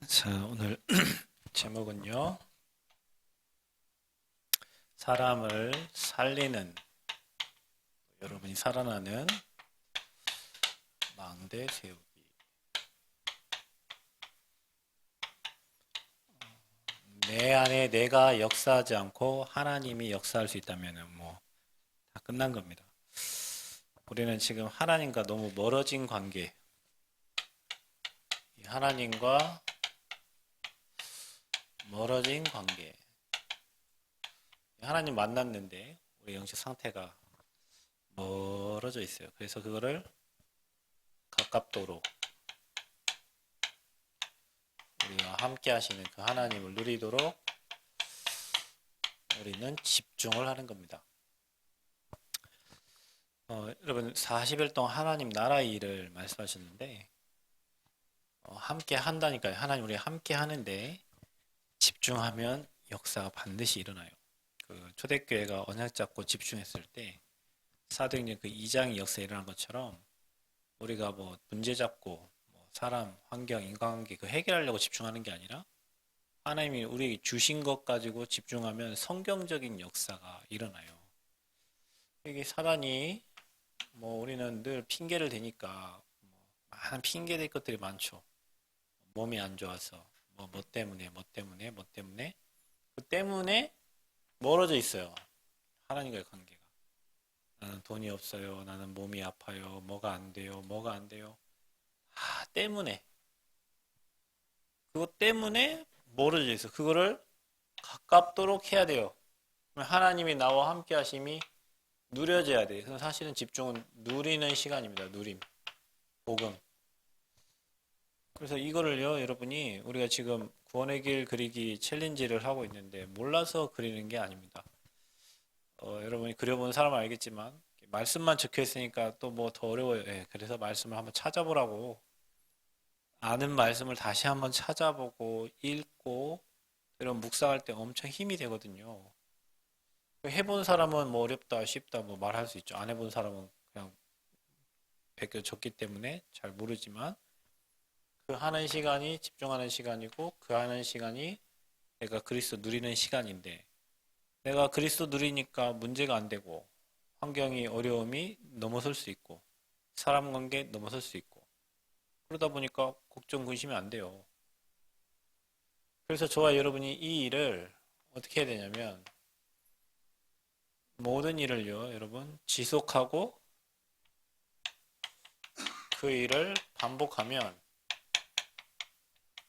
자, 오늘 제목은요. 사람을 살리는, 여러분이 살아나는 망대 세우기. 내 안에 내가 역사하지 않고 하나님이 역사할 수 있다면 다 끝난 겁니다. 우리는 지금 하나님과 너무 멀어진 관계, 하나님과 멀어진 관계. 하나님 만났는데 우리 영적 상태가 멀어져 있어요. 그래서 그거를 가깝도록 우리와 함께 하시는 그 하나님을 누리도록 우리는 집중을 하는 겁니다. 여러분 40일 동안 하나님 나라의 일을 말씀하셨는데 함께 한다니까요. 하나님 우리 함께 하는데 집중하면 역사가 반드시 일어나요. 그 초대교회가 언약 잡고 집중했을 때 사도행전 그 2장의 역사에 일어난 것처럼 우리가 문제 잡고 사람, 환경, 인간관계 그 해결하려고 집중하는 게 아니라 하나님이 우리에게 주신 것 가지고 집중하면 성경적인 역사가 일어나요. 이게 사단이 우리는 늘 핑계를 대니까 많은 핑계 댈 것들이 많죠. 몸이 안 좋아서 뭐 때문에 그 때문에 멀어져 있어요. 하나님과의 관계가. 나는 돈이 없어요. 나는 몸이 아파요. 뭐가 안 돼요. 때문에 그것 때문에 멀어져 있어. 그거를 가깝도록 해야 돼요. 하나님이 나와 함께 하심이 누려져야 돼. 그래서 사실은 집중은 누리는 시간입니다. 누림, 복음. 그래서 이거를요, 여러분이 우리가 지금 구원의 길 그리기 챌린지를 하고 있는데 몰라서 그리는 게 아닙니다. 여러분이 그려본 사람은 알겠지만 말씀만 적혀 있으니까 또 더 어려워요. 예, 그래서 말씀을 한번 찾아보라고 아는 말씀을 다시 한번 찾아보고 읽고 이런 묵상할 때 엄청 힘이 되거든요. 해본 사람은 어렵다, 쉽다 말할 수 있죠. 안 해본 사람은 그냥 베껴졌기 때문에 잘 모르지만 그 하는 시간이 집중하는 시간이고 그 하는 시간이 내가 그리스도 누리는 시간인데 내가 그리스도 누리니까 문제가 안 되고 환경이 어려움이 넘어설 수 있고 사람 관계 넘어설 수 있고 그러다 보니까 걱정 근심이 안 돼요. 그래서 저와 여러분이 이 일을 어떻게 해야 되냐면 모든 일을요 여러분 지속하고 그 일을 반복하면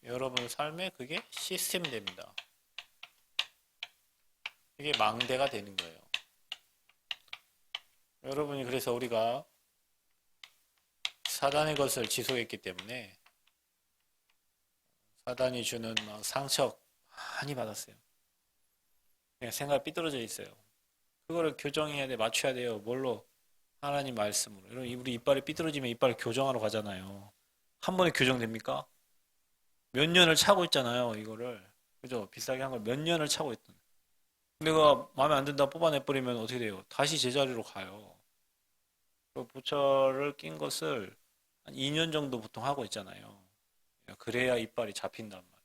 여러분 삶에 그게 시스템이 됩니다. 이게 망대가 되는 거예요. 여러분이 그래서 우리가 사단의 것을 지속했기 때문에 사단이 주는 상처 많이 받았어요. 그냥 생각 삐뚤어져 있어요. 그거를 교정해야 돼, 맞춰야 돼요. 뭘로? 하나님 말씀으로. 여러분, 우리 이빨이 삐뚤어지면 이빨을 교정하러 가잖아요. 한 번에 교정됩니까? 몇 년을 차고 있잖아요, 이거를. 그죠? 비싸게 한 걸 몇 년을 차고 있던. 내가 마음에 안 든다 뽑아내버리면 어떻게 돼요? 다시 제자리로 가요. 그 보철을 낀 것을 한 2년 정도 보통 하고 있잖아요. 그래야 이빨이 잡힌단 말이에요.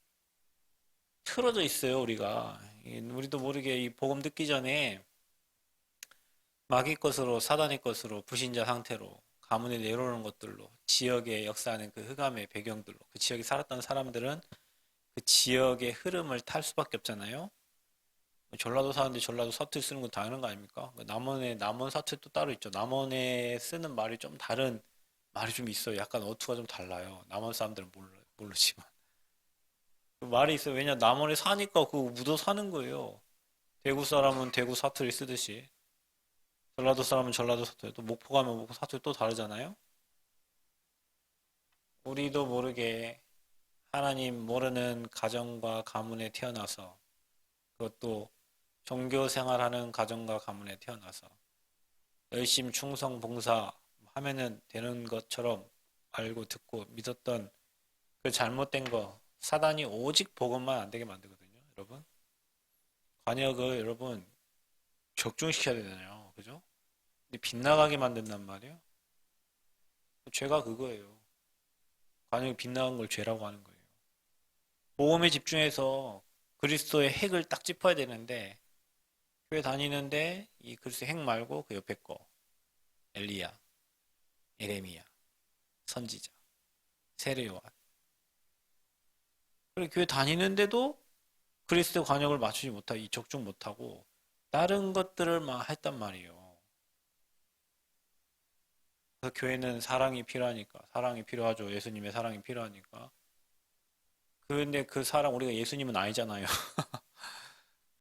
틀어져 있어요, 우리가. 우리도 모르게 이 복음 듣기 전에 마귀 것으로, 사단의 것으로, 불신자 상태로, 가문에 내려오는 것들로, 지역에 역사하는 그 흑암의 배경들로, 그 지역에 살았던 사람들은 그 지역의 흐름을 탈 수밖에 없잖아요. 전라도 사는데 전라도 사투리 쓰는 건 당연한 거 아닙니까? 남원 사투리 또 따로 있죠. 남원에 쓰는 말이 좀 다른 말이 좀 있어요. 약간 어투가 좀 달라요. 남원 사람들은 모르지만. 그 말이 있어요. 왜냐, 남원에 사니까 그거 묻어 사는 거예요. 대구 사람은 대구 사투리 쓰듯이. 전라도 사람은 전라도 사투리, 또 목포 가면 목포 사투리 또 다르잖아요. 우리도 모르게 하나님 모르는 가정과 가문에 태어나서 그것도 종교 생활하는 가정과 가문에 태어나서 열심 충성 봉사 하면은 되는 것처럼 알고 듣고 믿었던 그 잘못된 거 사단이 오직 복음만 안 되게 만들거든요, 여러분. 관역을 여러분 적중시켜야 되잖아요, 그죠? 근데 빗나가게 만든단 말이에요. 죄가 그거예요. 관역이 빗나간 걸 죄라고 하는 거예요. 복음에 집중해서 그리스도의 핵을 딱 짚어야 되는데 교회 다니는데 이 그리스도의 핵 말고 그 옆에 거 엘리야, 에레미야, 선지자, 세례요한. 그리고 교회 다니는데도 그리스도 관역을 맞추지 못하고 이 적중 못하고 다른 것들을 막 했단 말이에요. 그래서 교회는 사랑이 필요하니까 사랑이 필요하죠. 예수님의 사랑이 필요하니까. 그런데 그 사랑 우리가 예수님은 아니잖아요.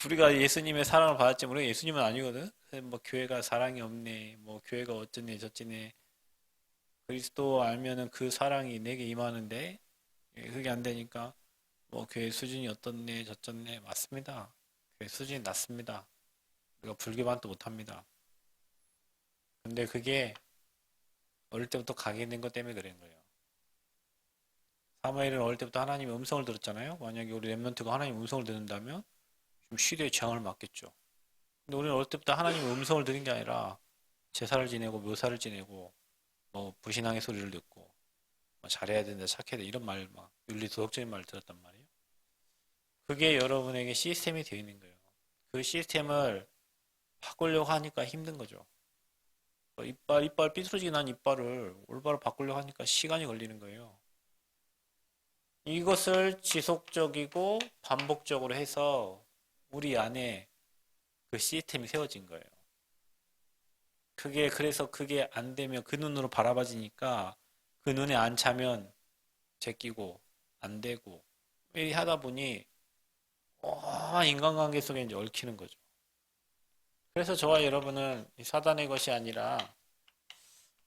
우리가 예수님의 사랑을 받았지만 우리가 예수님은 아니거든. 뭐 교회가 사랑이 없네, 뭐 교회가 어쩌네 저쩌네. 그리스도 알면은 그 사랑이 내게 임하는데 그게 안 되니까 뭐 교회 수준이 어떻네 저쩌네. 맞습니다. 교회 수준이 낮습니다. 우리가 불교반도 못합니다. 근데 그게 어릴 때부터 각인된 것 때문에 그런 거예요. 사무엘은 어릴 때부터 하나님의 음성을 들었잖아요. 만약에 우리 렘넌트가 하나님의 음성을 듣는다면 좀 시대의 재앙을 맞겠죠. 근데 우리는 어릴 때부터 하나님의 음성을 들은 게 아니라 제사를 지내고 묘사를 지내고 뭐 불신앙의 소리를 듣고 뭐 잘해야 된다 착해야 돼 이런 말 막 윤리 도덕적인 말을 들었단 말이에요. 그게 여러분에게 시스템이 되어 있는 거예요. 그 시스템을 바꾸려고 하니까 힘든 거죠. 이빨 삐뚤어지게 난 이빨을 올바로 바꾸려고 하니까 시간이 걸리는 거예요. 이것을 지속적이고 반복적으로 해서 우리 안에 그 시스템이 세워진 거예요. 그래서 그게 안 되면 그 눈으로 바라봐지니까 그 눈에 안 차면 제끼고 안 되고 이 하다 보니 인간관계 속에 이제 얽히는 거죠. 그래서 저와 여러분은 이 사단의 것이 아니라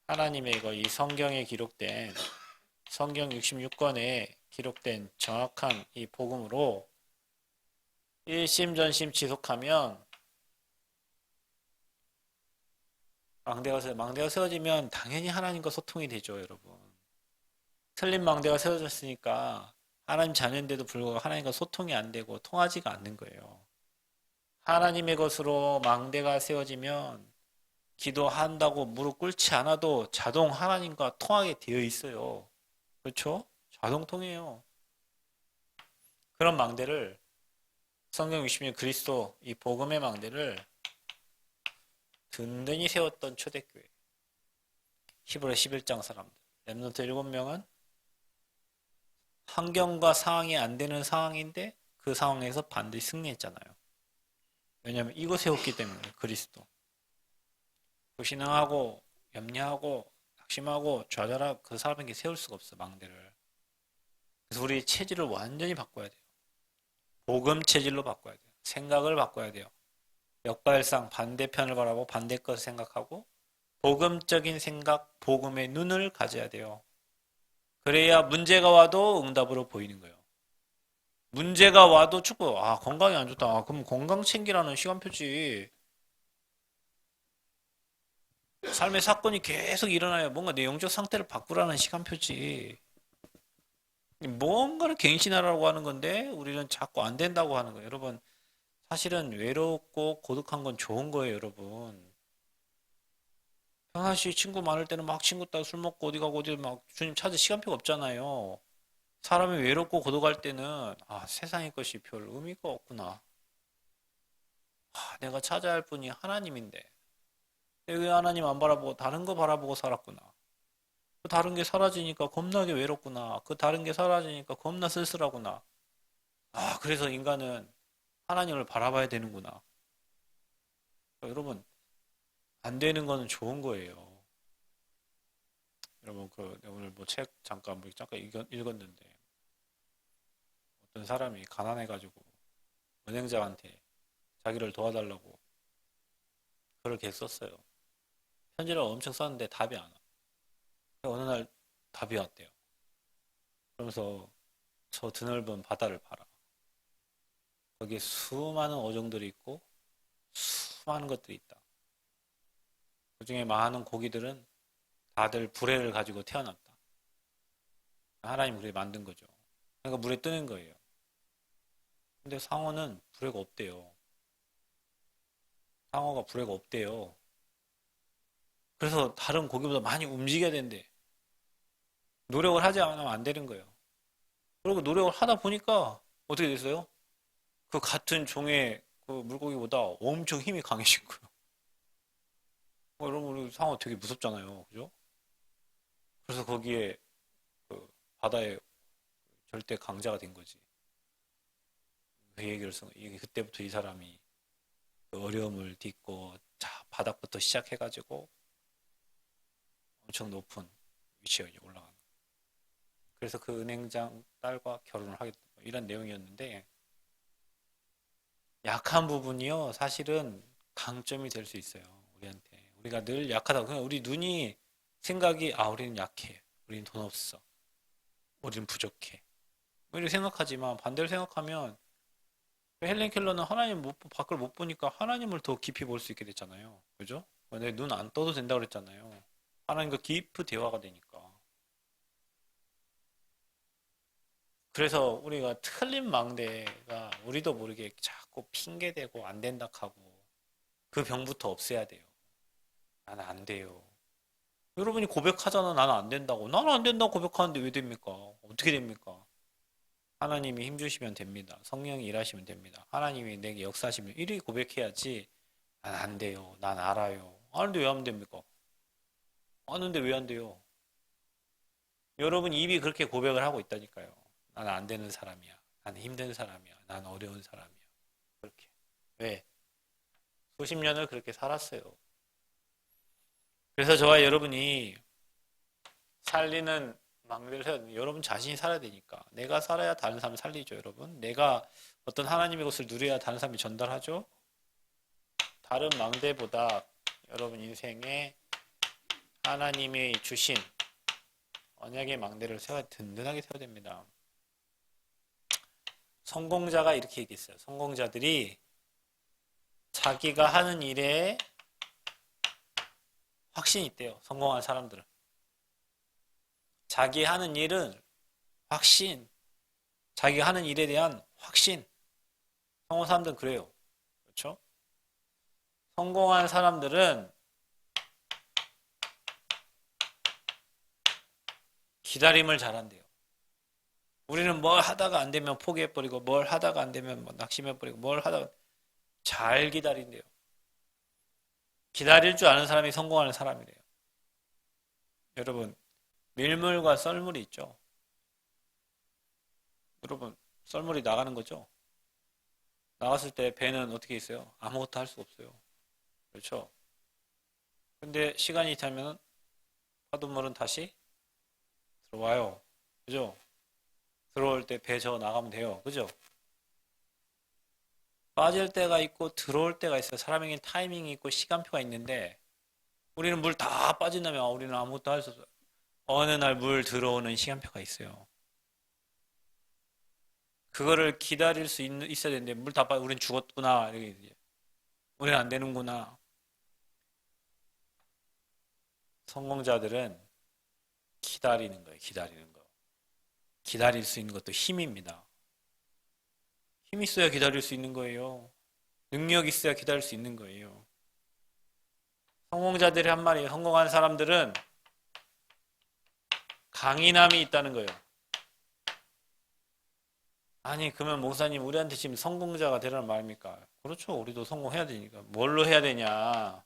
하나님의 이 성경에 기록된 성경 66권에 기록된 정확한 이 복음으로 일심전심 지속하면 망대가 세워지면 당연히 하나님과 소통이 되죠, 여러분. 틀린 망대가 세워졌으니까 하나님 자녀인데도 불구하고 하나님과 소통이 안 되고 통하지가 않는 거예요. 하나님의 것으로 망대가 세워지면 기도한다고 무릎 꿇지 않아도 자동 하나님과 통하게 되어 있어요. 그렇죠? 자동 통해요. 그런 망대를 성경 60년 그리스도 이 복음의 망대를 든든히 세웠던 초대교회. 히브리 11장 사람들. 렘넌트 7명은 환경과 상황이 안 되는 상황인데 그 상황에서 반드시 승리했잖아요. 왜냐하면 이거 세웠기 때문에 그리스도. 불신앙하고 염려하고 낙심하고 좌절하고 그 사람에게 세울 수가 없어 망대를. 그래서 우리 체질을 완전히 바꿔야 돼요. 복음 체질로 바꿔야 돼요. 생각을 바꿔야 돼요. 역발상 반대편을 바라보고 반대 것을 생각하고 복음적인 생각, 복음의 눈을 가져야 돼요. 그래야 문제가 와도 응답으로 보이는 거예요. 문제가 와도 축구, 건강이 안 좋다. 그럼 건강 챙기라는 시간표지. 삶의 사건이 계속 일어나요. 뭔가 내 영적 상태를 바꾸라는 시간표지. 뭔가를 갱신하라고 하는 건데 우리는 자꾸 안 된다고 하는 거예요. 여러분, 사실은 외롭고 고독한 건 좋은 거예요, 여러분. 평상시 친구 많을 때는 막 친구 따라 술 먹고 어디 가고 어디 막 주님 찾을 시간표가 없잖아요. 사람이 외롭고 고독할 때는 세상의 것이 별 의미가 없구나. 내가 찾아야 할 분이 하나님인데 왜 하나님 안 바라보고 다른 거 바라보고 살았구나. 그 다른 게 사라지니까 겁나게 외롭구나. 그 다른 게 사라지니까 겁나 쓸쓸하구나. 그래서 인간은 하나님을 바라봐야 되는구나. 여러분, 안 되는 거는 좋은 거예요. 여러분, 오늘 뭐 책 잠깐 읽었는데 어떤 사람이 가난해가지고 은행장한테 자기를 도와달라고 글을 계속 썼어요. 편지를 엄청 썼는데 답이 안 와. 어느 날 답이 왔대요. 그러면서 저 드넓은 바다를 봐라. 거기에 수많은 어종들이 있고 수많은 것들이 있다. 그 중에 많은 고기들은 다들 불에를 가지고 태어났다. 하나님 그렇게 만든 거죠. 그러니까 물에 뜨는 거예요. 근데 상어는 불에가 없대요. 상어가 불에가 없대요. 그래서 다른 고기보다 많이 움직여야 된대. 노력을 하지 않으면 안 되는 거예요. 그리고 노력을 하다 보니까 어떻게 됐어요? 그 같은 종의 그 물고기보다 엄청 힘이 강해진 거예요. 여러분, 우리 상어 되게 무섭잖아요. 그죠? 그래서 거기에 그 바다에 절대 강자가 된 거지. 그 얘기를 써. 이게 그때부터 이 사람이 그 어려움을 딛고 자, 바닥부터 시작해가지고 엄청 높은 위치에 이제 올라가는 거예요. 그래서 그 은행장 딸과 결혼을 하게 된 거예요. 이런 내용이었는데 약한 부분이요. 사실은 강점이 될 수 있어요. 우리한테. 우리가 늘 약하다. 그냥 우리 눈이 생각이 아, 우리는 약해. 우리는 돈 없어. 우리는 부족해. 이렇게 생각하지만 반대로 생각하면 헬렌 켈러는 하나님 못, 밖을 못 보니까 하나님을 더 깊이 볼 수 있게 됐잖아요. 그죠? 내 눈 안 떠도 된다고 그랬잖아요. 하나님과 깊은 대화가 되니까. 그래서 우리가 틀린 망대가 우리도 모르게 자꾸 핑계대고 안 된다 하고 그 병부터 없애야 돼요. 나는 안 돼요. 여러분이 고백하잖아. 나는 안 된다고. 나는 안 된다고 고백하는데 왜 됩니까? 어떻게 됩니까? 하나님이 힘주시면 됩니다. 성령이 일하시면 됩니다. 하나님이 내게 역사하시면 이리 고백해야지. 난 안 돼요. 난 알아요. 아는데 왜 안 됩니까? 아는데 왜 안 돼요? 여러분 입이 그렇게 고백을 하고 있다니까요. 나는 안 되는 사람이야. 나는 힘든 사람이야. 나는 어려운 사람이야. 그렇게. 왜? 수십 년을 그렇게 살았어요. 그래서 저와 여러분이 살리는 망대를 세워야 됩니다. 여러분 자신이 살아야 되니까. 내가 살아야 다른 사람 살리죠, 여러분. 내가 어떤 하나님의 것을 누려야 다른 사람이 전달하죠. 다른 망대보다 여러분 인생에 하나님이 주신 언약의 망대를 세워야 든든하게 세워야 됩니다. 성공자가 이렇게 얘기했어요. 성공자들이 자기가 하는 일에 확신이 있대요. 성공한 사람들은. 자기 하는 일은 확신. 자기가 하는 일에 대한 확신. 성공한 사람들은 그래요. 그렇죠? 성공한 사람들은 기다림을 잘한대요. 우리는 뭘 하다가 안 되면 포기해버리고 뭘 하다가 안 되면 뭐 낙심해버리고 뭘 하다가 잘 기다린대요. 기다릴 줄 아는 사람이 성공하는 사람이래요. 여러분, 밀물과 썰물이 있죠. 여러분, 썰물이 나가는 거죠. 나갔을 때 배는 어떻게 있어요? 아무것도 할 수 없어요. 그렇죠? 근데 시간이 지나면 파도물은 다시 들어와요. 그죠? 들어올 때 배 저어 나가면 돼요. 그죠? 빠질 때가 있고 들어올 때가 있어요. 사람에게 타이밍이 있고 시간표가 있는데 우리는 물 다 빠진 다음에 우리는 아무것도 할 수 없어요. 어느 날 물 들어오는 시간표가 있어요. 그거를 기다릴 수 있어야 되는데 물 다 빠져 우리는 죽었구나. 이렇게 우리는 안 되는구나. 성공자들은 기다리는 거예요. 기다리는 거. 기다릴 수 있는 것도 힘입니다. 힘 있어야 기다릴 수 있는 거예요. 능력 있어야 기다릴 수 있는 거예요. 성공자들이 한 말이에요. 성공한 사람들은 강인함이 있다는 거예요. 아니, 그러면 목사님, 우리한테 지금 성공자가 되라는 말입니까? 그렇죠. 우리도 성공해야 되니까. 뭘로 해야 되냐?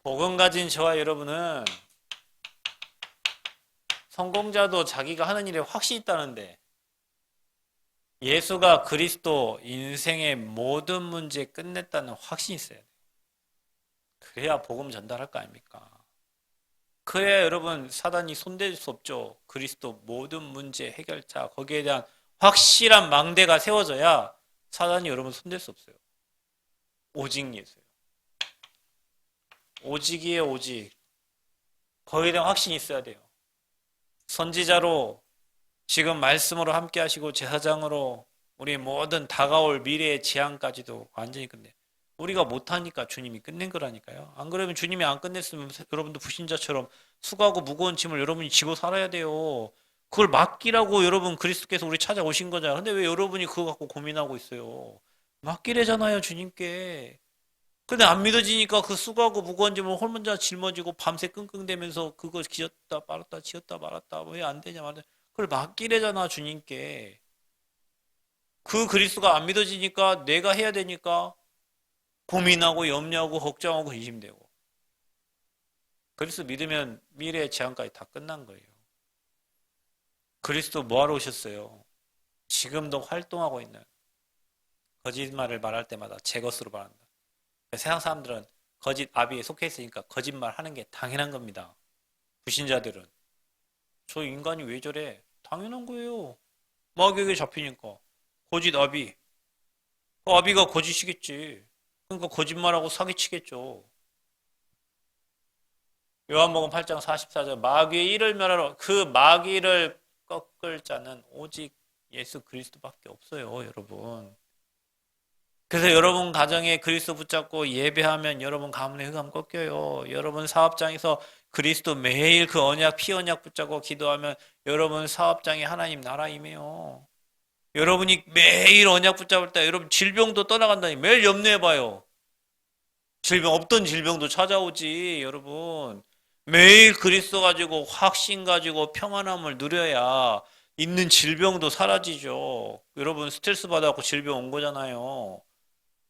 복음 가진 저와 여러분은 성공자도 자기가 하는 일에 확신이 있다는데 예수가 그리스도 인생의 모든 문제 끝냈다는 확신이 있어야 돼요. 그래야 복음 전달할 거 아닙니까? 그래야 여러분 사단이 손댈 수 없죠. 그리스도 모든 문제 해결자 거기에 대한 확실한 망대가 세워져야 사단이 여러분 손댈 수 없어요. 오직 예수예요. 오직이에요, 오직. 거기에 대한 확신이 있어야 돼요. 선지자로 지금 말씀으로 함께 하시고 제사장으로 우리 모든 다가올 미래의 재앙까지도 완전히 끝내. 우리가 못하니까 주님이 끝낸 거라니까요. 안 그러면 주님이 안 끝냈으면 여러분도 불신자처럼 수고하고 무거운 짐을 여러분이 지고 살아야 돼요. 그걸 맡기라고 여러분 그리스도께서 우리 찾아오신 거잖아요. 근데 왜 여러분이 그거 갖고 고민하고 있어요? 맡기래잖아요, 주님께. 근데 안 믿어지니까 그 수고하고 무거운 짐을 혼자 짊어지고 밤새 끙끙대면서 그거 지었다 말았다 지었다 말았다 왜 안 되냐 말았다. 그걸 맡기래잖아, 주님께. 그 그리스도가 안 믿어지니까 내가 해야 되니까 고민하고 염려하고 걱정하고 의심되고. 그리스도 믿으면 미래의 재앙까지 다 끝난 거예요. 그리스도 뭐하러 오셨어요? 지금도 활동하고 있는 거짓말을 말할 때마다 제 것으로 말한다. 세상 사람들은 거짓 아비에 속해 있으니까 거짓말 하는 게 당연한 겁니다. 불신자들은 저 인간이 왜 저래? 당연한 거예요. 마귀에게 잡히니까 거짓 아비. 그 아비가 거짓이겠지. 그러니까 거짓말하고 사기치겠죠. 요한복음 8장 44절 마귀의 일을 멸하러 그 마귀를 꺾을 자는 오직 예수 그리스도밖에 없어요, 여러분. 그래서 여러분 가정에 그리스도 붙잡고 예배하면 여러분 가문의 흑암 꺾여요. 여러분 사업장에서 그리스도 매일 그 언약 피 언약 붙잡고 기도하면 여러분 사업장에 하나님 나라 임해요. 여러분이 매일 언약 붙잡을 때 여러분 질병도 떠나간다니 매일 염려해봐요. 질병 없던 질병도 찾아오지 여러분. 매일 그리스도 가지고 확신 가지고 평안함을 누려야 있는 질병도 사라지죠. 여러분 스트레스 받아갖고 질병 온 거잖아요.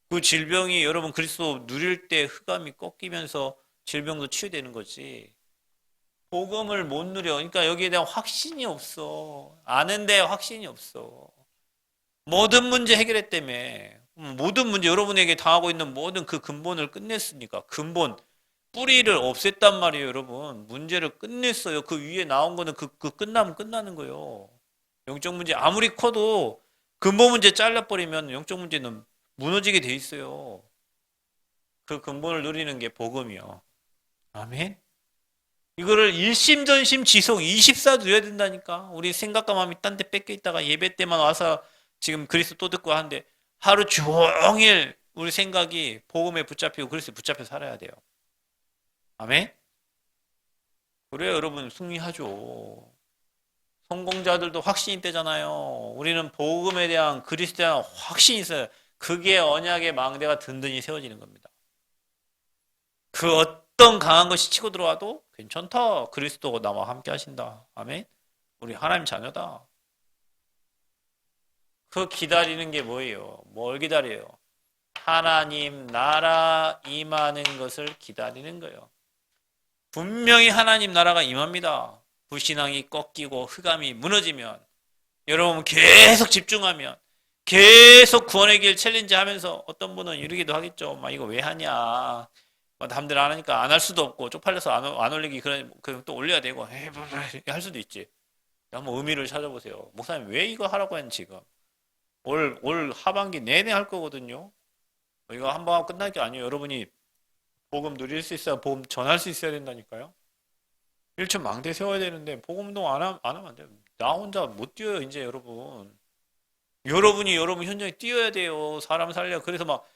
그 질병이 여러분 그리스도 누릴 때 흑암이 꺾이면서 질병도 치유되는 거지. 복음을 못 누려. 그러니까 여기에 대한 확신이 없어. 아는데 확신이 없어. 모든 문제 해결했다며. 모든 문제 여러분에게 당하고 있는 모든 그 근본을 끝냈으니까. 근본 뿌리를 없앴단 말이에요, 여러분. 문제를 끝냈어요. 그 위에 나온 거는 그 끝나면 끝나는 거예요. 영적 문제 아무리 커도 근본 문제 잘라버리면 영적 문제는 무너지게 돼 있어요. 그 근본을 누리는 게 복음이요. 아멘. 이거를 일심전심 지속 24 누려야 된다니까. 우리 생각과 마음이 딴 데 뺏겨 있다가 예배 때만 와서 지금 그리스도 또 듣고 하는데 하루 종일 우리 생각이 복음에 붙잡히고 그리스도에 붙잡혀 살아야 돼요. 아멘. 그래야 여러분 승리하죠. 성공자들도 확신이 있대잖아요. 우리는 복음에 대한 그리스도에 대한 확신이 있어요. 그게 언약의 망대가 든든히 세워지는 겁니다. 그 어떤 강한 것이 치고 들어와도 괜찮다. 그리스도가 나와 함께 하신다. 아멘. 우리 하나님 자녀다. 그 기다리는 게 뭐예요? 뭘 기다려요? 하나님 나라 임하는 것을 기다리는 거예요. 분명히 하나님 나라가 임합니다. 불신앙이 꺾이고 흑암이 무너지면 여러분 계속 집중하면 계속 구원의 길 챌린지 하면서 어떤 분은 이러기도 하겠죠. 막 이거 왜 하냐. 남들 안 하니까 안 할 수도 없고 쪽팔려서 안 올리기 그런 또 올려야 되고 할 수도 있지. 한번 의미를 찾아보세요. 목사님 왜 이거 하라고 했는 지금? 올 하반기 내내 할 거거든요. 이거 한 번 하고 끝날 게 아니에요. 여러분이 복음 누릴 수 있어야 복음 전할 수 있어야 된다니까요. 일천 망대 세워야 되는데 복음 운동 안 하면 안 돼요. 나 혼자 못 뛰어요 이제 여러분. 여러분이 여러분 현장에 뛰어야 돼요. 사람 살려. 그래서 막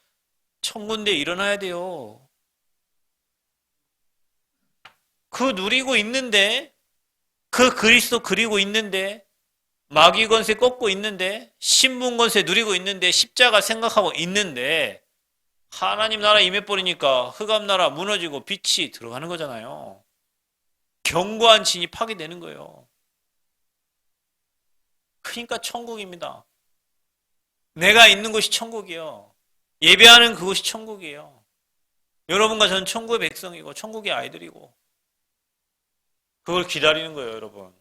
천군데 일어나야 돼요. 그 누리고 있는데 그 그리스도 그리고 있는데 마귀 권세 꺾고 있는데 신분 권세 누리고 있는데 십자가 생각하고 있는데 하나님 나라 임해버리니까 흑암 나라 무너지고 빛이 들어가는 거잖아요. 견고한 진이 파괴되는 거예요. 그러니까 천국입니다. 내가 있는 곳이 천국이에요. 예배하는 그곳이 천국이에요. 여러분과 저는 천국의 백성이고 천국의 아이들이고 그걸 기다리는 거예요, 여러분.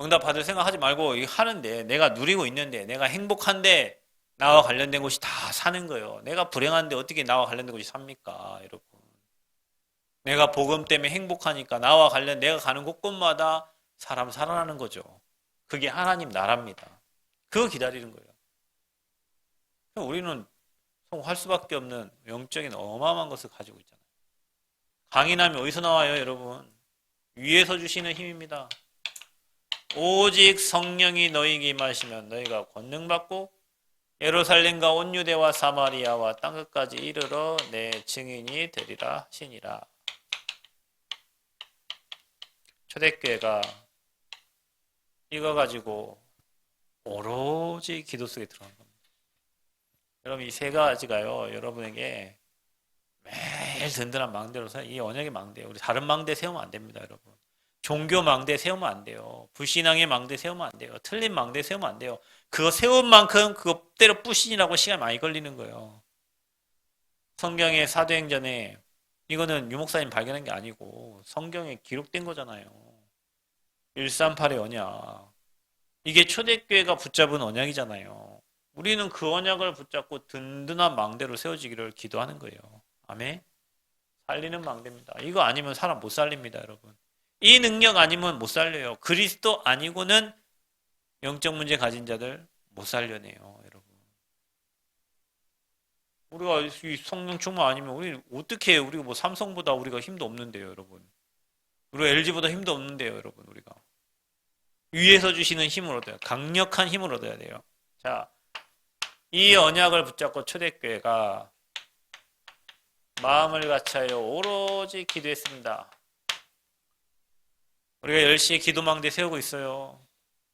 응답 받을 생각하지 말고 이거 하는데 내가 누리고 있는데 내가 행복한데 나와 관련된 곳이 다 사는 거예요. 내가 불행한데 어떻게 나와 관련된 곳이 삽니까, 여러분? 내가 복음 때문에 행복하니까 나와 관련 내가 가는 곳곳마다 사람 살아나는 거죠. 그게 하나님 나라입니다. 그거 기다리는 거예요. 우리는 할 수밖에 없는 영적인 어마어마한 것을 가지고 있잖아요. 강인함이 어디서 나와요, 여러분? 위에서 주시는 힘입니다. 오직 성령이 너희에게 임하시면 너희가 권능받고 예루살렘과 온 유대와 사마리아와 땅끝까지 이르러 내 증인이 되리라 하시니라. 초대교회가 이거 가지고 오로지 기도 속에 들어간 겁니다. 여러분 이 세 가지가요 여러분에게 매일 든든한 망대로서 이 언약의 망대 우리 다른 망대 세우면 안 됩니다. 여러분 종교 망대 세우면 안 돼요. 불신앙의 망대 세우면 안 돼요. 틀린 망대 세우면 안 돼요. 그거 세운 만큼 그거대로 뿌시느라고 시간 많이 걸리는 거예요. 성경의 사도행전에 이거는 유목사님 발견한 게 아니고 성경에 기록된 거잖아요. 138의 언약. 이게 초대교회가 붙잡은 언약이잖아요. 우리는 그 언약을 붙잡고 든든한 망대로 세워지기를 기도하는 거예요. 아멘. 살리는 망대입니다. 이거 아니면 사람 못 살립니다, 여러분. 이 능력 아니면 못 살려요. 그리스도 아니고는 영적 문제 가진 자들 못 살려내요, 여러분. 우리가 이 성령 충만 아니면 우리 어떻게 해요? 우리가 뭐 삼성보다 우리가 힘도 없는데요, 여러분. 우리가 LG보다 힘도 없는데요, 여러분. 우리가 위에서 주시는 힘을 얻어야 강력한 힘을 얻어야 돼요. 자, 이 언약을 붙잡고 초대교회가 마음을 같이하여 오로지 기도했습니다. 우리가 10시에 기도망대 세우고 있어요.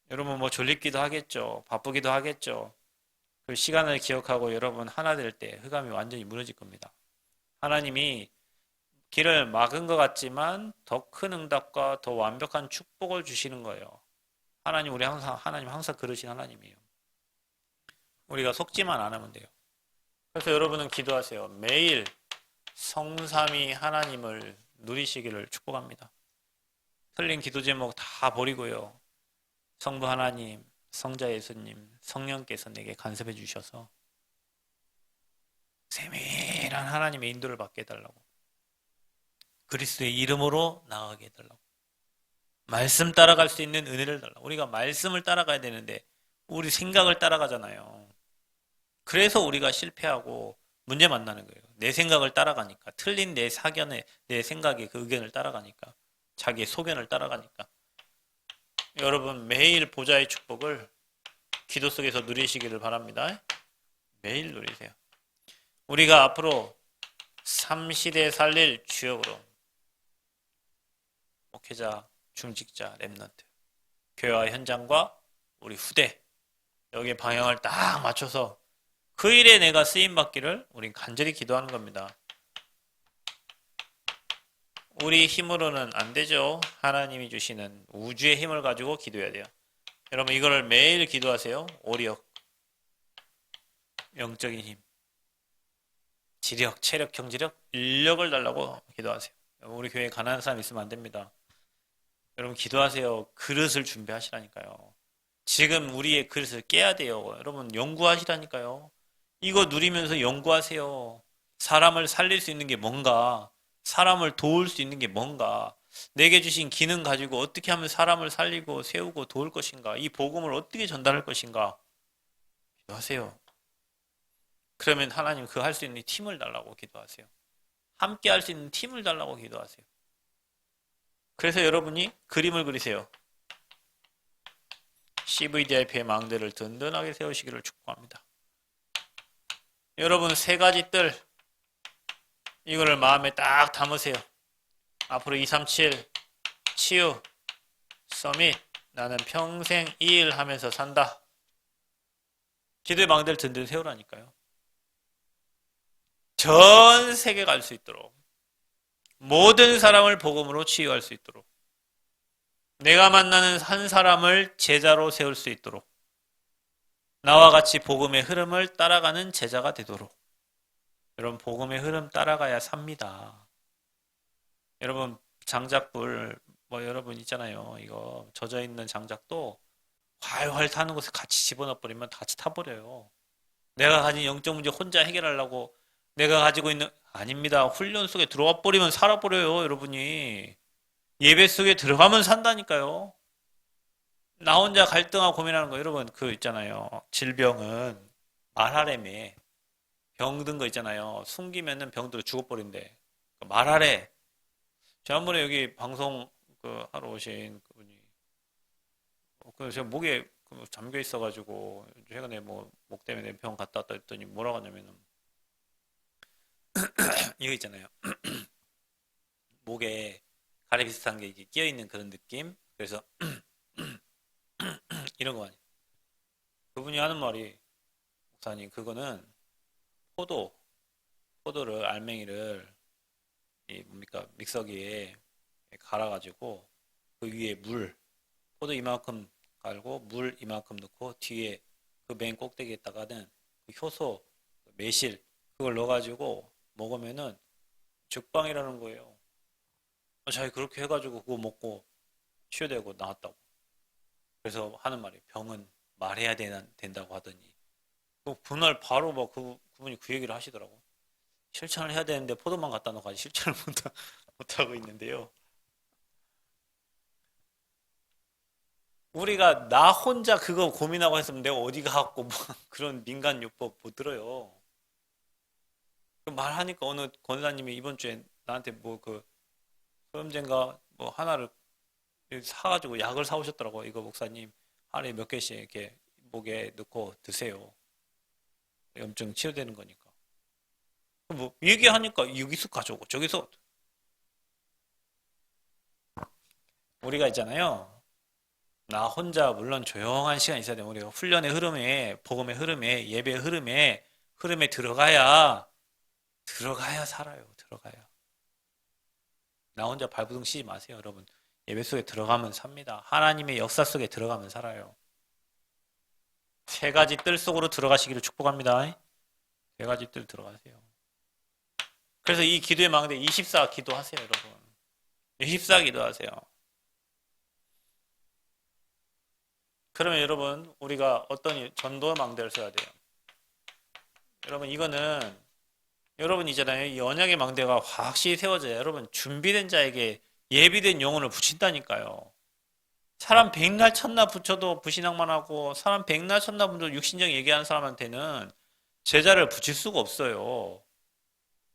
여러분 뭐 졸립기도 하겠죠. 바쁘기도 하겠죠. 그 시간을 기억하고 여러분 하나 될 때 흑암이 완전히 무너질 겁니다. 하나님이 길을 막은 것 같지만 더 큰 응답과 더 완벽한 축복을 주시는 거예요. 하나님 항상 그러신 하나님이에요. 우리가 속지만 않으면 돼요. 그래서 여러분은 기도하세요. 매일 성삼위 하나님을 누리시기를 축복합니다. 틀린 기도 제목 다 버리고요. 성부 하나님, 성자 예수님, 성령께서 내게 간섭해 주셔서 세밀한 하나님의 인도를 받게 해달라고. 그리스도의 이름으로 나아가게 해달라고. 말씀 따라갈 수 있는 은혜를 달라고. 우리가 말씀을 따라가야 되는데 우리 생각을 따라가잖아요. 그래서 우리가 실패하고 문제 만나는 거예요. 내 생각을 따라가니까. 틀린 내 사견에, 내 생각의 그 의견을 따라가니까. 자기의 소견을 따라가니까. 여러분 매일 보좌의 축복을 기도 속에서 누리시기를 바랍니다. 매일 누리세요. 우리가 앞으로 3시대 살릴 주역으로 목회자, 중직자, 랩런트, 교회와 현장과 우리 후대 여기에 방향을 딱 맞춰서 그 일에 내가 쓰임받기를 우린 간절히 기도하는 겁니다. 우리 힘으로는 안 되죠. 하나님이 주시는 우주의 힘을 가지고 기도해야 돼요. 여러분 이거를 매일 기도하세요. 오력, 영적인 힘, 지력, 체력, 경제력, 인력을 달라고 기도하세요. 우리 교회에 가난한 사람 있으면 안 됩니다. 여러분 기도하세요. 그릇을 준비하시라니까요. 지금 우리의 그릇을 깨야 돼요. 여러분 연구하시라니까요. 이거 누리면서 연구하세요. 사람을 살릴 수 있는 게 뭔가, 사람을 도울 수 있는 게 뭔가, 내게 주신 기능 가지고 어떻게 하면 사람을 살리고 세우고 도울 것인가, 이 복음을 어떻게 전달할 것인가 기도하세요. 그러면 하나님 그 할 수 있는 팀을 달라고 기도하세요. 함께 할 수 있는 팀을 달라고 기도하세요. 그래서 여러분이 그림을 그리세요. CVDIP의 망대를 든든하게 세우시기를 축복합니다. 여러분 세 가지 뜰 이거를 마음에 딱 담으세요. 앞으로 237 치유 서밋 나는 평생 이 일 하면서 산다. 기도의 망대를 든든 세우라니까요. 전 세계가 알 수 있도록 모든 사람을 복음으로 치유할 수 있도록 내가 만나는 한 사람을 제자로 세울 수 있도록 나와 같이 복음의 흐름을 따라가는 제자가 되도록 여러분 복음의 흐름 따라가야 삽니다. 여러분 장작불 뭐 여러분 있잖아요. 이거 젖어 있는 장작도 활활 타는 곳에 같이 집어넣어 버리면 같이 타버려요. 내가 가진 영적 문제 혼자 해결하려고 내가 가지고 있는 아닙니다. 훈련 속에 들어와 버리면 살아버려요. 여러분이 예배 속에 들어가면 산다니까요. 나 혼자 갈등하고 고민하는 거 여러분 그 있잖아요. 질병은 말하래매 병든 거 있잖아요. 숨기면은 병들어 죽어버린대. 말하래. 지난번에 여기 방송 그 하러 오신 그분이 그 제가 목에 잠겨 있어가지고 최근에 뭐 목 때문에 병 갔다 왔다 했더니 뭐라고 하냐면은 이거 있잖아요. 목에 가래 비슷한 게 끼어 있는 그런 느낌. 그래서 이런 거 아니에요. 그분이 하는 말이 목사님 그거는 포도를 알맹이를 이 뭡니까 믹서기에 갈아가지고 그 위에 물, 포도 이만큼 깔고 물 이만큼 넣고 뒤에 그 맨 꼭대기에다가는 그 효소, 매실 그걸 넣어가지고 먹으면은 죽방이라는 거예요. 자기 그렇게 해가지고 그거 먹고 치유되고 나았다고. 그래서 하는 말이 병은 말해야 된다고 하더니 그날 바로 막 그분이 그 얘기를 하시더라고. 실천을 해야 되는데 포도만 갖다 놓고 아직 실천을 못하고 있는데요. 우리가 나 혼자 그거 고민하고 했으면 내가 어디 가갖고 뭐 그런 민간요법 못 들어요. 그 말하니까 어느 권사님이 이번 주에 나한테 뭐 그 소염제인가 뭐 하나를 사가지고 약을 사오셨더라고. 이거 목사님 하루에 몇 개씩 이렇게 목에 넣고 드세요. 염증 치료되는 거니까. 뭐 얘기하니까 여기서 가져오고 저기서 우리가 있잖아요. 나 혼자 물론 조용한 시간이 있어야 돼. 우리가 훈련의 흐름에 복음의 흐름에 예배의 흐름에 들어가야 살아요. 들어가야. 나 혼자 발버둥 치지 마세요, 여러분. 예배 속에 들어가면 삽니다. 하나님의 역사 속에 들어가면 살아요. 세 가지 뜰 속으로 들어가시기를 축복합니다. 세 가지 뜰 들어가세요. 그래서 이 기도의 망대 24 기도하세요, 여러분. 24 기도하세요. 그러면 여러분, 우리가 어떤 전도 망대를 써야 돼요? 여러분, 이거는 여러분 이잖아요. 이 언약의 망대가 확실히 세워져야 여러분 준비된 자에게 예비된 영혼을 붙인다니까요. 사람 백날 천날 붙여도 불신앙만 하고 사람 백날 천날 분도 육신적 얘기하는 사람한테는 제자를 붙일 수가 없어요.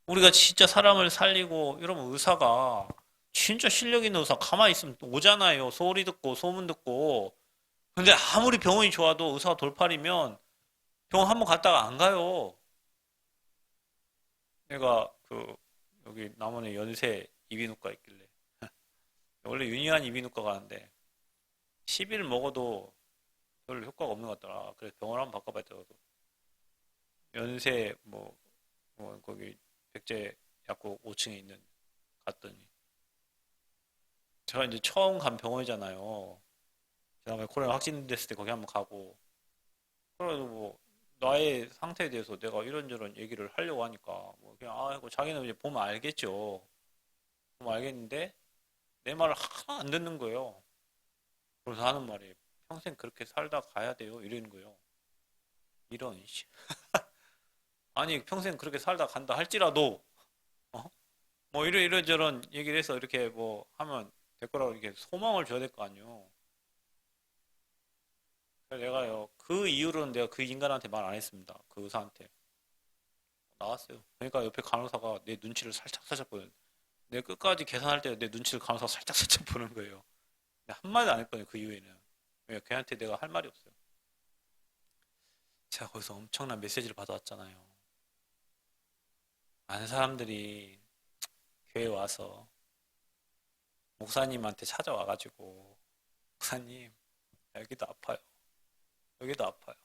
우리가 진짜 사람을 살리고 여러분 의사가 진짜 실력 있는 의사 가만히 있으면 오잖아요. 소리 듣고 소문 듣고. 근데 아무리 병원이 좋아도 의사가 돌팔이면 병원 한번 갔다가 안 가요. 내가 그 여기 남원에 연세 이비인후과 있길래 원래 유니한 이비인후과 가는데 10일 먹어도 별 효과가 없는 것 같더라. 그래서 병원 한번 바꿔봤더라고. 연세 뭐 거기 백제 약국 5층에 있는 갔더니 제가 이제 처음 간 병원이잖아요. 그다음에 코로나 확진됐을 때 거기 한번 가고 그래도 뭐 나의 상태에 대해서 내가 이런저런 얘기를 하려고 하니까 뭐 그냥 자기는 이제 보면 알겠죠. 보면 알겠는데 내 말을 하나 안 듣는 거예요. 그래서 하는 말이 평생 그렇게 살다 가야 돼요. 이러는 거예요. 이런 씨. 아니 평생 그렇게 살다 간다 할지라도 어? 뭐 이런저런 얘기를 해서 이렇게 뭐 하면 될 거라고 이렇게 소망을 줘야 될 거 아니에요. 그래서 내가요 그 이후로는 내가 그 인간한테 말 안 했습니다. 그 의사한테 나왔어요. 그러니까 옆에 간호사가 내 눈치를 살짝살짝 보는. 내 끝까지 계산할 때 내 눈치를 간호사가 살짝살짝 보는 거예요. 근데 한마디 안 했거든요. 그 이후에는. 왜 걔한테 내가 할 말이 없어요. 제가 거기서 엄청난 메시지를 받아왔잖아요. 많은 사람들이 교회 와서 목사님한테 찾아와가지고 목사님 여기도 아파요. 여기도 아파요.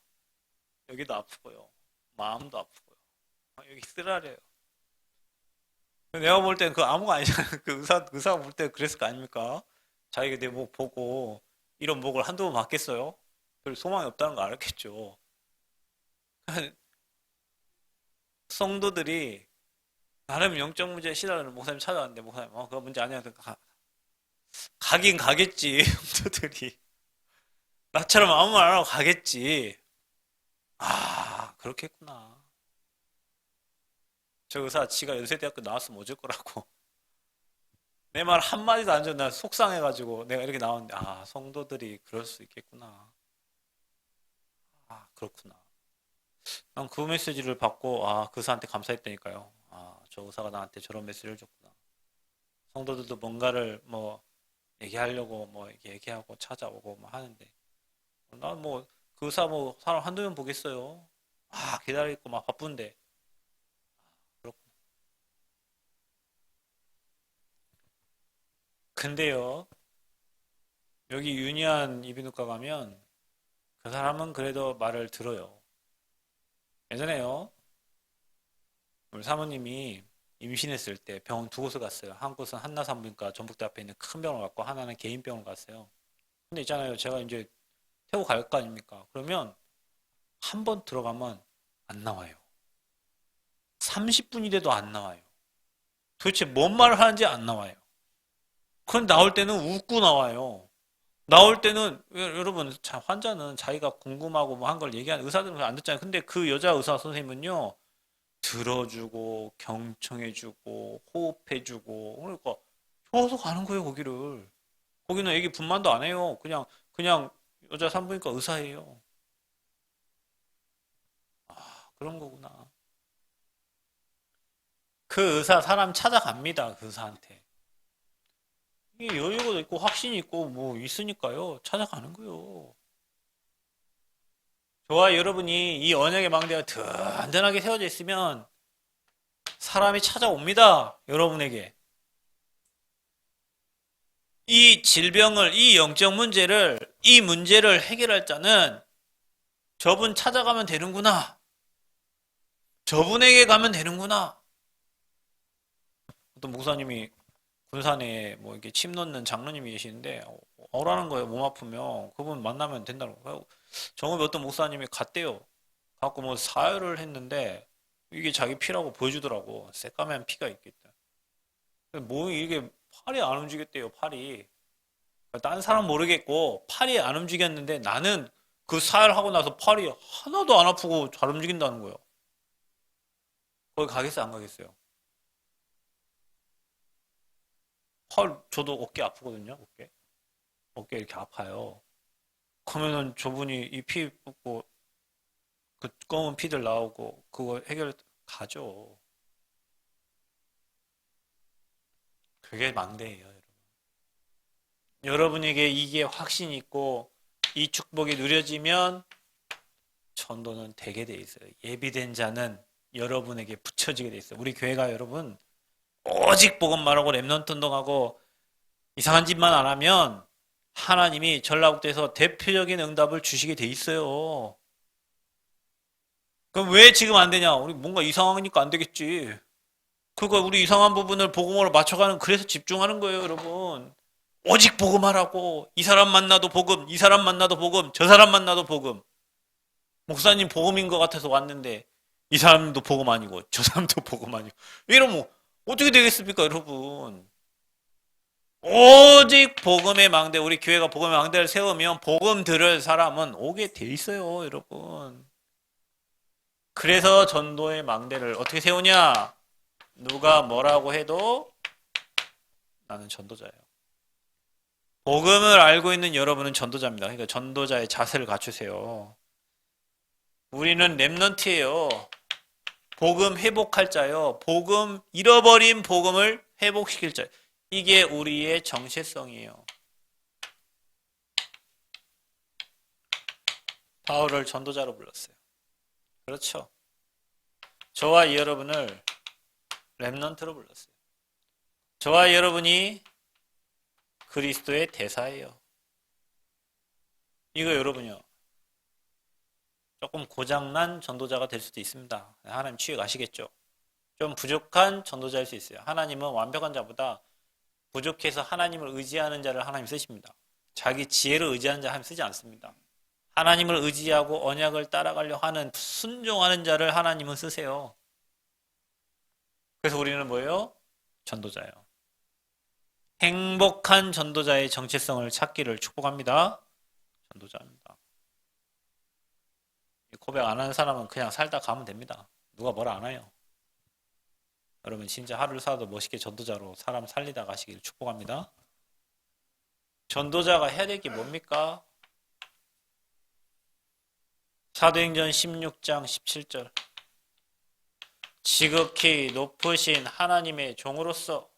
여기도 아프고요. 마음도 아프고요. 여기 쓰라려요. 내가 볼 땐 그 아무거 아니잖아요. 그 의사가 볼 때 그랬을 거 아닙니까? 자기가 내 목 보고 이런 목을 한두 번 맞겠어요? 별 소망이 없다는 거 알았겠죠. 성도들이 나름 영적 문제에 시달리는 목사님 찾아왔는데 목사님 그거 문제 아니야. 가긴 가겠지. 성도들이 나처럼 아무 말 안 하고 가겠지. 그렇겠구나. 저 의사 지가 연세대학교 나왔으면 어쩔 거라고. 내 말 한마디도 안 줘. 나 속상해가지고 내가 이렇게 나왔는데 성도들이 그럴 수 있겠구나. 그렇구나. 난 그 메시지를 받고 그 의사한테 감사했다니까요. 저 의사가 나한테 저런 메시지를 줬구나. 성도들도 뭔가를 뭐 얘기하려고 뭐 이렇게 얘기하고 찾아오고 뭐 하는데 난 뭐 그 의사 뭐 사람 한두 명 보겠어요. 기다리고 막 바쁜데 그렇구나. 근데요 여기 유니한 이비인후과 가면 그 사람은 그래도 말을 들어요. 예전에요 우리 사모님이 임신했을 때 병원 두 곳을 갔어요. 한 곳은 한나산부인과 전북대 앞에 있는 큰 병원을 갔고 하나는 개인 병원을 갔어요. 근데 있잖아요. 제가 이제 태고 갈 거 아닙니까? 그러면 한 번 들어가면 안 나와요. 30분이 돼도 안 나와요. 도대체 뭔 말을 하는지 안 나와요. 그건 나올 때는 웃고 나와요. 나올 때는 여러분 환자는 자기가 궁금하고 뭐 한 걸 얘기하는 의사들은 안 듣잖아요. 근데 그 여자 의사 선생님은요. 들어주고 경청해주고 호흡해주고 그러니까 좋아서 가는 거예요 거기를. 거기는 애기 분만도 안 해요. 그냥 여자 산부인과 의사예요. 아 그런 거구나. 그 의사 사람 찾아갑니다. 그 의사한테. 이게 여유가 있고 확신이 있고 뭐 있으니까요. 찾아가는 거예요. 저와 여러분이 이 언약의 망대가 든든하게 세워져 있으면 사람이 찾아옵니다. 여러분에게. 이 질병을, 이 영적 문제를, 이 문제를 해결할 자는 저분 찾아가면 되는구나. 저분에게 가면 되는구나. 어떤 목사님이 군산에 뭐 이렇게 침 놓는 장로님이 계시는데 어라는 거예요. 몸 아프면 그분 만나면 된다는 거예요. 정읍에 어떤 목사님이 갔대요. 갖고 뭐 사혈을 했는데 이게 자기 피라고 보여주더라고. 새까만 피가 있겠다. 뭐 이게 팔이 안 움직였대요. 팔이. 딴 사람 모르겠고 팔이 안 움직였는데 나는 그 사혈하고 나서 팔이 하나도 안 아프고 잘 움직인다는 거예요. 거기 가겠어요? 안 가겠어요? 저도 어깨 아프거든요. 어깨 이렇게 아파요. 그러면은 저분이 이 피 붓고 그 검은 피들 나오고 그거 해결 가죠. 그게 망대예요, 여러분. 여러분에게 이게 확신이 있고 이 축복이 누려지면 전도는 되게 돼 있어요. 예비된 자는 여러분에게 붙여지게 돼 있어요. 우리 교회가 여러분 오직 복음 말하고 랩넌트 운동하고 이상한 짓만 안 하면 하나님이 전라북도에서 대표적인 응답을 주시게 돼 있어요. 그럼 왜 지금 안 되냐? 우리 뭔가 이상하니까 안 되겠지. 그러니까 우리 이상한 부분을 복음으로 맞춰가는 그래서 집중하는 거예요, 여러분. 오직 복음하라고. 이 사람 만나도 복음, 이 사람 만나도 복음, 저 사람 만나도 복음. 목사님 복음인 것 같아서 왔는데 이 사람도 복음 아니고 저 사람도 복음 아니고 이러면 어떻게 되겠습니까, 여러분? 오직 복음의 망대, 우리 교회가 복음의 망대를 세우면 복음 들을 사람은 오게 돼 있어요, 여러분. 그래서 전도의 망대를 어떻게 세우냐? 누가 뭐라고 해도 나는 전도자예요. 복음을 알고 있는 여러분은 전도자입니다. 그러니까 전도자의 자세를 갖추세요. 우리는 랩넌트예요. 복음 회복할 자요. 복음 잃어버린 복음을 회복시킬 자. 이게 우리의 정체성이에요. 바울을 전도자로 불렀어요. 그렇죠. 저와 여러분을 랩넌트로 불렀어요. 저와 여러분이 그리스도의 대사예요. 이거 여러분요. 조금 고장난 전도자가 될 수도 있습니다. 하나님 취해 가시겠죠. 좀 부족한 전도자일 수 있어요. 하나님은 완벽한 자보다 부족해서 하나님을 의지하는 자를 하나님 쓰십니다. 자기 지혜를 의지하는 자 하나님 쓰지 않습니다. 하나님을 의지하고 언약을 따라가려 하는 순종하는 자를 하나님은 쓰세요. 그래서 우리는 뭐예요? 전도자예요. 행복한 전도자의 정체성을 찾기를 축복합니다. 전도자입니다. 고백 안 하는 사람은 그냥 살다 가면 됩니다. 누가 뭐라 안 해요. 여러분 진짜 하루를 살아도 멋있게 전도자로 사람 살리다 가시기를 축복합니다. 전도자가 해야 될 게 뭡니까? 사도행전 16장 17절 지극히 높으신 하나님의 종으로서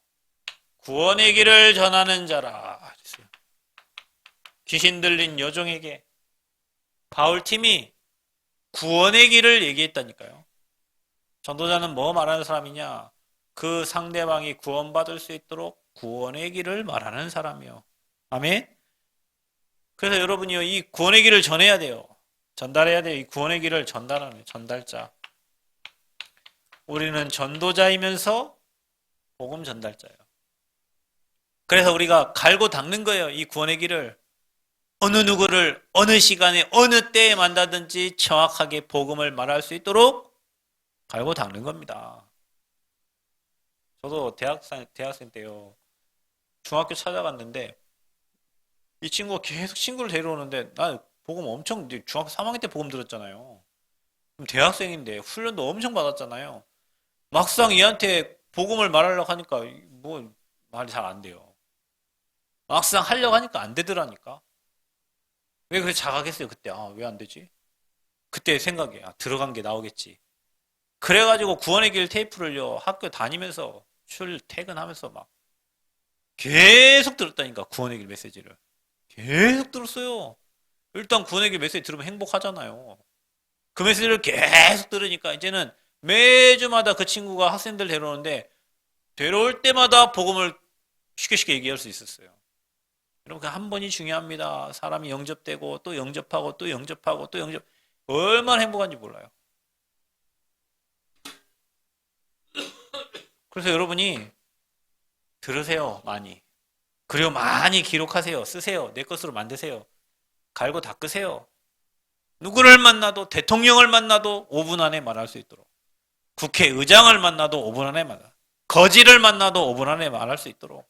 구원의 길을 전하는 자라. 귀신 들린 여종에게 바울팀이 구원의 길을 얘기했다니까요. 전도자는 뭐 말하는 사람이냐? 그 상대방이 구원받을 수 있도록 구원의 길을 말하는 사람이요. 아멘? 그래서 여러분이요, 이 구원의 길을 전해야 돼요. 전달해야 돼요. 이 구원의 길을 전달하는 전달자. 우리는 전도자이면서 복음 전달자예요. 그래서 우리가 갈고 닦는 거예요. 이 구원의 길을. 어느 누구를 어느 시간에 어느 때에 만나든지 정확하게 복음을 말할 수 있도록 갈고 닦는 겁니다. 저도 대학생 때요. 중학교 찾아갔는데 이 친구가 계속 친구를 데려오는데 나 복음 엄청 중학교 3학년 때 복음 들었잖아요. 그럼 대학생인데 훈련도 엄청 받았잖아요. 막상 얘한테 복음을 말하려고 하니까 뭐 말이 잘 안 돼요. 막상 하려고 하니까 안 되더라니까. 왜 그렇게 자각했어요 그때? 아, 왜 안 되지? 그때 생각에 들어간 게 나오겠지. 그래가지고 구원의 길 테이프를요 학교 다니면서 출퇴근하면서 막 계속 들었다니까 구원의 길 메시지를 계속 들었어요. 일단 구원의 길 메시지 들으면 행복하잖아요. 그 메시지를 계속 들으니까 이제는 매주마다 그 친구가 학생들 데려오는데 데려올 때마다 복음을 쉽게 얘기할 수 있었어요. 여러분 한 번이 중요합니다. 사람이 영접되고 또 영접하고 또 영접하고 또 영접 얼마나 행복한지 몰라요. 그래서 여러분이 들으세요 많이. 그리고 많이 기록하세요. 쓰세요. 내 것으로 만드세요. 갈고 닦으세요. 누구를 만나도 대통령을 만나도 5분 안에 말할 수 있도록 국회의장을 만나도 5분 안에 말할 거지를 만나도 5분 안에 말할 수 있도록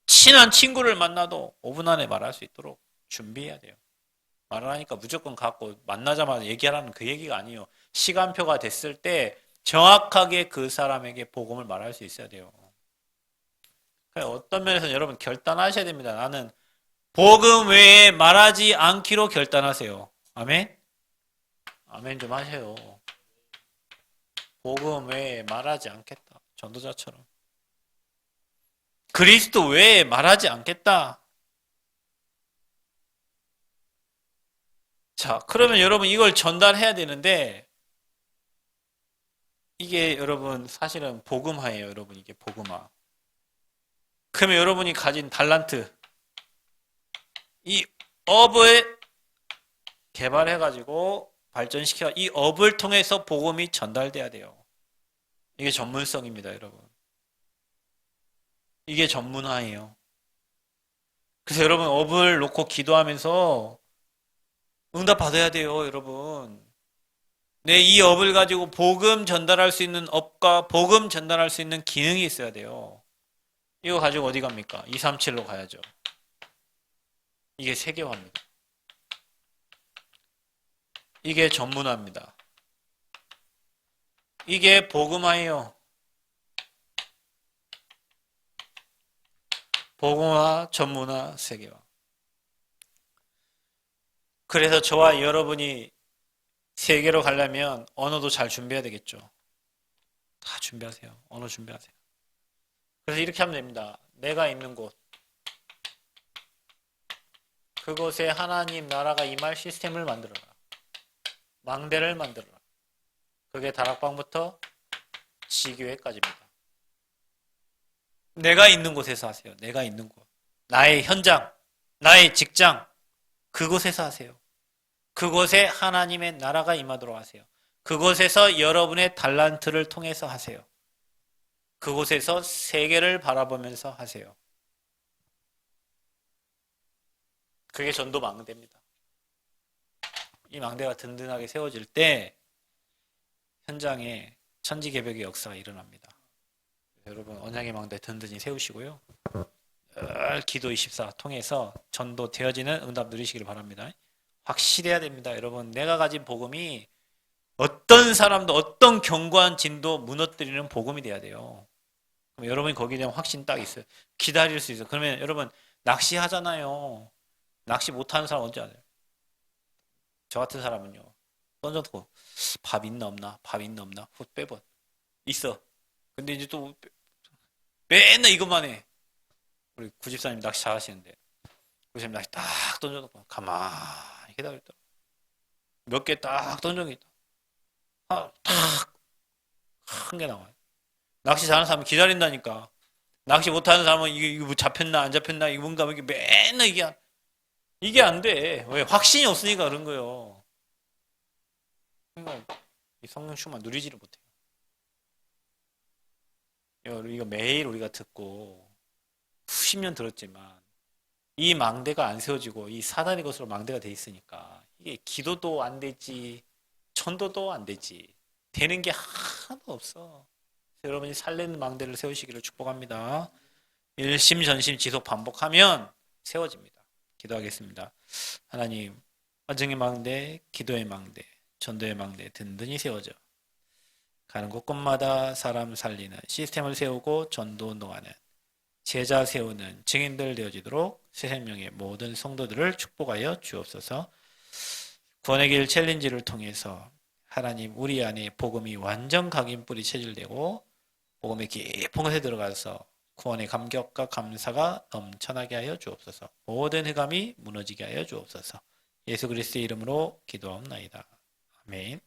친한 친구를 만나도 5분 안에 말할 수 있도록 준비해야 돼요. 말을 하니까 무조건 갖고 만나자마자 얘기하라는 그 얘기가 아니에요. 시간표가 됐을 때 정확하게 그 사람에게 복음을 말할 수 있어야 돼요. 어떤 면에서 여러분 결단하셔야 됩니다. 나는 복음 외에 말하지 않기로 결단하세요. 아멘? 아멘 좀 하세요. 복음 외에 말하지 않겠다. 전도자처럼. 그리스도 외에 말하지 않겠다. 자, 그러면 여러분 이걸 전달해야 되는데 이게 여러분 사실은 복음화예요. 여러분 이게 복음화. 그러면 여러분이 가진 달란트 이 업을 개발해가지고 발전시켜 이 업을 통해서 복음이 전달돼야 돼요. 이게 전문성입니다, 여러분. 이게 전문화예요. 그래서 여러분 업을 놓고 기도하면서 응답 받아야 돼요, 여러분. 내 이 업을 가지고 복음 전달할 수 있는 업과 복음 전달할 수 있는 기능이 있어야 돼요. 이거 가지고 어디 갑니까? 237로 가야죠. 이게 세계화입니다. 이게 전문화입니다. 이게 복음화예요. 복음화, 전문화, 세계화. 그래서 저와 여러분이 세계로 가려면 언어도 잘 준비해야 되겠죠. 다 준비하세요. 언어 준비하세요. 그래서 이렇게 하면 됩니다. 내가 있는 곳. 그곳에 하나님 나라가 임할 시스템을 만들어라. 망대를 만들어라. 그게 다락방부터 지교회까지입니다. 내가 있는 곳에서 하세요. 내가 있는 곳. 나의 현장, 나의 직장, 그곳에서 하세요. 그곳에 하나님의 나라가 임하도록 하세요. 그곳에서 여러분의 달란트를 통해서 하세요. 그곳에서 세계를 바라보면서 하세요. 그게 전도 망대입니다. 이 망대가 든든하게 세워질 때 현장에 천지개벽의 역사가 일어납니다. 여러분 언약의 망대 든든히 세우시고요. 늘 기도 24 통해서 전도 되어지는 응답 누리시길 바랍니다. 확실해야 됩니다. 여러분 내가 가진 복음이 어떤 사람도 어떤 견고한 진도 무너뜨리는 복음이 돼야 돼요. 그럼 여러분이 거기에 대한 확신 딱 있어요. 기다릴 수 있어요. 그러면 여러분 낚시하잖아요. 낚시 못하는 사람 언제 알아요? 저 같은 사람은요. 던져놓고 밥 있나 없나? 밥 있나 없나? 후 빼버 있어. 근데 이제 또 맨날 이것만 해. 우리 구집사님 낚시 잘하시는데 구집사님 낚시 딱 던져놓고 가만히 기다렸다. 몇 개 딱 던져놓고 있다. 딱 한 개 나와요. 낚시 잘하는 사람은 기다린다니까. 낚시 못하는 사람은 이게 뭐 잡혔나 안 잡혔나 이게 뭔가 이게 맨날 이게 안 돼. 왜? 확신이 없으니까 그런 거예요. 그러니까 이 성령 충만 누리지를 못해요. 이거 매일 우리가 듣고 수십 년 들었지만 이 망대가 안 세워지고 이 사단의 것으로 망대가 돼 있으니까 이게 기도도 안 되지, 전도도 안 되지. 되는 게 하나도 없어. 여러분이 살리는 망대를 세우시기를 축복합니다. 일심전심 지속 반복하면 세워집니다. 기도하겠습니다. 하나님, 화증의 망대, 기도의 망대, 전도의 망대 든든히 세워져 가는 곳곳마다 사람 살리는 시스템을 세우고 전도 운동하는 제자 세우는 증인들 되어지도록 새 생명의 모든 성도들을 축복하여 주옵소서. 구원의 길 챌린지를 통해서 하나님 우리 안에 복음이 완전 각인뿌리 체질되고 복음의 깊은 곳에 들어가서 구원의 감격과 감사가 넘쳐나게 하여 주옵소서. 모든 흑암이 무너지게 하여 주옵소서. 예수 그리스도의 이름으로 기도하옵나이다. 아멘.